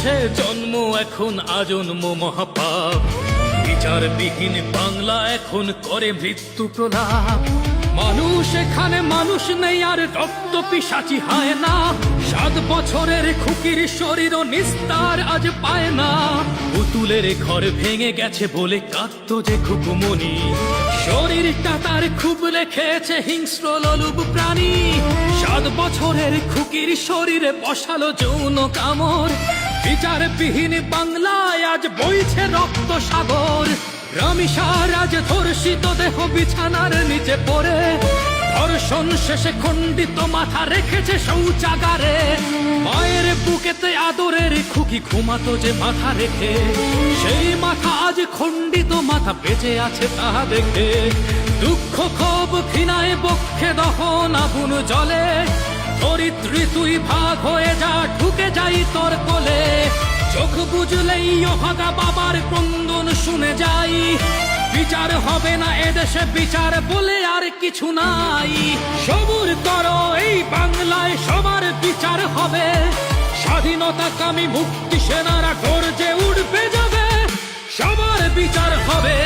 হয়েছে জন্ম এখন আজন্ম মহাপাপ। বিচারবিহীন বাংলা এখন করে মৃত্যু প্রলাপ। মানুষ এখানে মানুষ নেই আর রক্ত পিশাচি হয় না। 7 বছরের খুকির শরীরও নিস্তার আজ পায় না। পুতুলের ঘর ভেঙে গেছে বলে কাঁদতো যে খুকুমনি, শরীরটা তার খুব রেখেছে হিংস্র লোলুপ প্রাণী। 7 বছরের খুকির শরীরে বসালো যৌন কামড়। বিচারবিহীন বাংলায় আজ বইছে রক্ত সাগর। রামিসার আজ ধর্ষিত দেহ বিছানার নিচে পড়ে, ধর্ষণ শেষে খণ্ডিত মাথা রেখেছে শৌচাগারে। মায়ের বুকেতে আদরের খুকি ঘুমাতো যে মাথা রেখে, সেই মাথা আজ খণ্ডিত মাথা বেঁচে আছে তা দেখে। দুঃখ ক্ষোভ ঘৃণায় বক্ষে দহন আগুন জ্বলে, ধরিত্রী তুই ভাগ হয়ে যা ঢুকে যাই তোর কোলে। চোখ বুঝলেই অভাগা বাবার ক্রন্দন শুনে যাই, বিচার হবে না এদেশে বিচার বলে আর কিছু নাই। সবুর করো এই বাংলায় সবার বিচার হবে, স্বাধীনতাকামী মুক্তি সেনারা গর্জে উঠবে যাবে, সবার বিচার হবে।